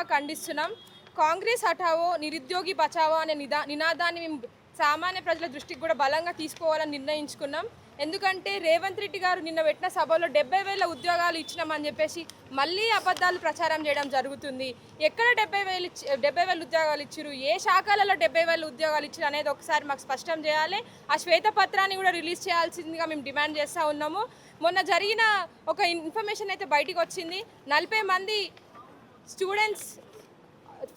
తీవ్రంగా ఖండిస్తున్నాం. కాంగ్రెస్ హఠావో నిరుద్యోగి బచావో అనే నినాదాన్ని మేము సామాన్య ప్రజల దృష్టికి కూడా బలంగా తీసుకోవాలని నిర్ణయించుకున్నాం. ఎందుకంటే రేవంత్ రెడ్డి గారు నిన్న పెట్టిన సభలో 70,000 ఉద్యోగాలు ఇచ్చినామని చెప్పేసి మళ్ళీ అబద్ధాలు ప్రచారం చేయడం జరుగుతుంది. ఎక్కడ 70,000 ఉద్యోగాలు ఇచ్చారు, ఏ శాఖలలో 70,000 ఉద్యోగాలు ఇచ్చారు అనేది ఒకసారి మాకు స్పష్టం చేయాలి. ఆ శ్వేతపత్రాన్ని కూడా రిలీజ్ చేయాల్సిందిగా మేము డిమాండ్ చేస్తూ ఉన్నాము. మొన్న జరిగిన ఒక ఇన్ఫర్మేషన్ అయితే బయటికి వచ్చింది. 40 మంది స్టూడెంట్స్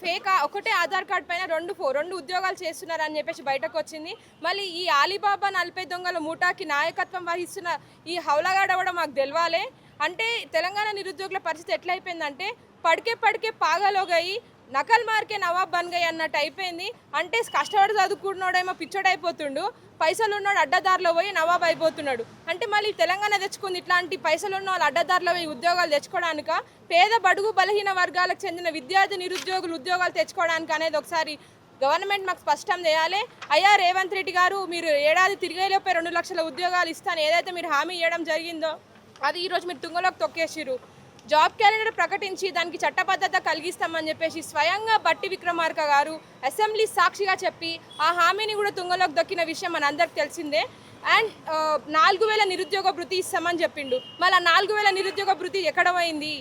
ఫేక్ ఒకటే ఆధార్ కార్డ్ పైన రెండు ఉద్యోగాలు చేస్తున్నారని చెప్పేసి బయటకు వచ్చింది. మళ్ళీ ఈ ఆలీబాబా 40 దొంగల ముఠాకి నాయకత్వం వహిస్తున్న ఈ హౌలగాడ కూడా మాకు తెలవాలి. అంటే తెలంగాణ నిరుద్యోగుల పరిస్థితి ఎట్లయిపోయిందంటే పడికే పాగలోగాయి నకల్ మార్కే నవాబ్ బన్ గయి అన్నట్టు అయిపోయింది. అంటే కష్టపడి చదువుకున్నాడేమో పిచ్చోడైపోతుండు, పైసలు ఉన్నాడు అడ్డదారిలో పోయి నవాబ్ అయిపోతున్నాడు. అంటే మళ్ళీ తెలంగాణ తెచ్చుకుంది ఇట్లాంటి పైసలు ఉన్న వాళ్ళు అడ్డదారిలో పోయి ఉద్యోగాలు తెచ్చుకోవడానిక, పేద బడుగు బలహీన వర్గాలకు చెందిన విద్యార్థి నిరుద్యోగులు ఉద్యోగాలు తెచ్చుకోవడానికి అనేది ఒకసారి గవర్నమెంట్ మాకు స్పష్టం చేయాలి. అయ్యా రేవంత్ రెడ్డి గారు, మీరు ఏడాది తిరిగేలోపే 2 లక్షల ఉద్యోగాలు ఇస్తాను ఏదైతే మీరు హామీ ఇవ్వడం జరిగిందో అది ఈరోజు మీరు తుంగలోకి తొక్కేసిరు. జాబ్ క్యాలెండర్ ప్రకటించి దానికి చట్టబద్ధత కలిగిస్తామని చెప్పేసి స్వయంగా బట్టి విక్రమార్క గారు అసెంబ్లీ సాక్షిగా చెప్పి ఆ హామీని కూడా తుంగలోకి దొక్కిన విషయం మనందరికి తెలిసిందే. అండ్ 4,000 నిరుద్యోగ భృతి ఇస్తామని చెప్పిండు. మళ్ళీ 4,000 నిరుద్యోగ భృతి ఎక్కడ పోయింది?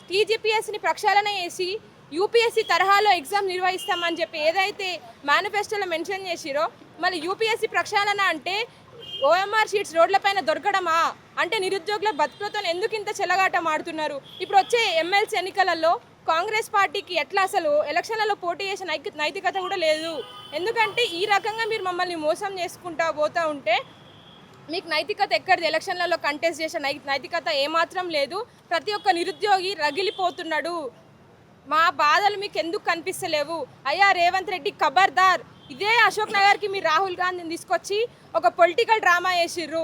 టీజీపీఎస్ని ప్రక్షాళన చేసి యూపీఎస్సీ తరహాలో ఎగ్జామ్ నిర్వహిస్తామని చెప్పి ఏదైతే మేనిఫెస్టోలో మెన్షన్ చేసిరో, మళ్ళీ యూపీఎస్సీ ప్రక్షాళన అంటే ఓఎంఆర్ షీట్స్ రోడ్లపైన దొరకడమా? అంటే నిరుద్యోగుల బతుకులతో ఎందుకు ఇంత చెలగాటం ఆడుతున్నారు? ఇప్పుడు వచ్చే ఎమ్మెల్సీ ఎన్నికలలో కాంగ్రెస్ పార్టీకి ఎట్లా అసలు ఎలక్షన్లలో పోటీ చేసే నైతికత కూడా లేదు. ఎందుకంటే ఈ రకంగా మీరు మమ్మల్ని మోసం చేసుకుంటా పోతూ ఉంటే మీకు నైతికత ఎక్కడిది? ఎలక్షన్లలో కంటెస్ట్ చేసే నైతికత ఏమాత్రం లేదు. ప్రతి ఒక్క నిరుద్యోగి రగిలిపోతున్నాడు. మా బాధలు మీకు ఎందుకు కనిపిస్తలేవు? అయ్యా రేవంత్ రెడ్డి ఖబర్దార్. ఇదే అశోక్ నగర్కి మీరు రాహుల్ గాంధీని తీసుకొచ్చి ఒక పొలిటికల్ డ్రామా వేసిర్రు.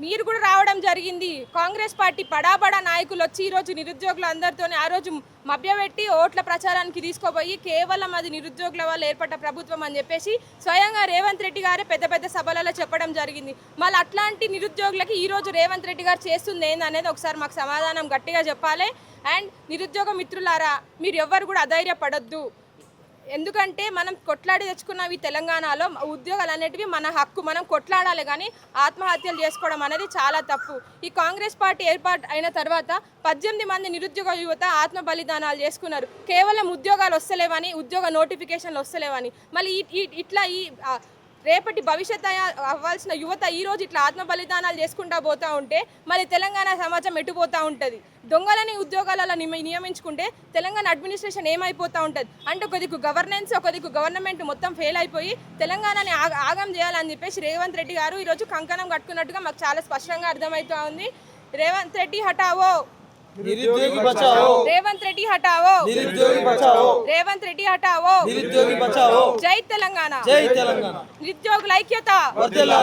మీరు కూడా రావడం జరిగింది. కాంగ్రెస్ పార్టీ బడా నాయకులు వచ్చి ఈరోజు నిరుద్యోగులు అందరితోనే ఆ రోజు మభ్యపెట్టి ఓట్ల ప్రచారానికి తీసుకోపోయి కేవలం అది నిరుద్యోగుల వల్ల ఏర్పడ్డ ప్రభుత్వం అని చెప్పేసి స్వయంగా రేవంత్ రెడ్డి గారే పెద్ద సభలలో చెప్పడం జరిగింది. మళ్ళీ అట్లాంటి నిరుద్యోగులకి ఈరోజు రేవంత్ రెడ్డి గారు చేస్తుంది ఏందనేది ఒకసారి మాకు సమాధానం గట్టిగా చెప్పాలి. అండ్ నిరుద్యోగ మిత్రులారా, మీరు ఎవ్వరు కూడా అధైర్యపడొద్దు. ఎందుకంటే మనం కొట్లాడి తెచ్చుకున్నవి తెలంగాణలో ఉద్యోగాలు అనేటివి మన హక్కు, మనం కొట్లాడాలి. కానీ ఆత్మహత్యలు చేసుకోవడం అనేది చాలా తప్పు. ఈ కాంగ్రెస్ పార్టీ ఏర్పాటు అయిన తర్వాత 18 మంది నిరుద్యోగ యువత ఆత్మ బలిదానాలు చేసుకున్నారు. కేవలం ఉద్యోగాలు వస్తలేవని, ఉద్యోగ నోటిఫికేషన్లు వస్తలేవని. మళ్ళీ ఇట్లా రేపటి భవిష్యత్ అవ్వాల్సిన యువత ఈరోజు ఇట్లా ఆత్మ బలిదానాలు చేసుకుంటా పోతూ ఉంటే మళ్ళీ తెలంగాణ సమాజం ఎటుపోతూ ఉంటుంది? దొంగలని ఉద్యోగాలలో నియమించుకుంటే తెలంగాణ అడ్మినిస్ట్రేషన్ ఏమైపోతూ ఉంటుంది? అంటే ఒక దిక్కు గవర్నెన్స్, ఒక దిక్కు గవర్నమెంట్ మొత్తం ఫెయిల్ అయిపోయి తెలంగాణని ఆగం చేయాలని చెప్పేసి రేవంత్ రెడ్డి గారు ఈరోజు కంకణం కట్టుకున్నట్టుగా మాకు చాలా స్పష్టంగా అర్థమవుతూ ఉంది. రేవంత్ రెడ్డి హఠావో, నిరుద్యోగి బచావో, రేవంత్ రెడ్డి హఠావో, నిరుద్యోగి బచావో, రేవంత్ రెడ్డి హఠావో, నిరుద్యోగి బచావో. జై తెలంగాణ, జై తెలంగాణ. నిరుద్యోగుల ఐక్యత వర్ధిల్లాలి.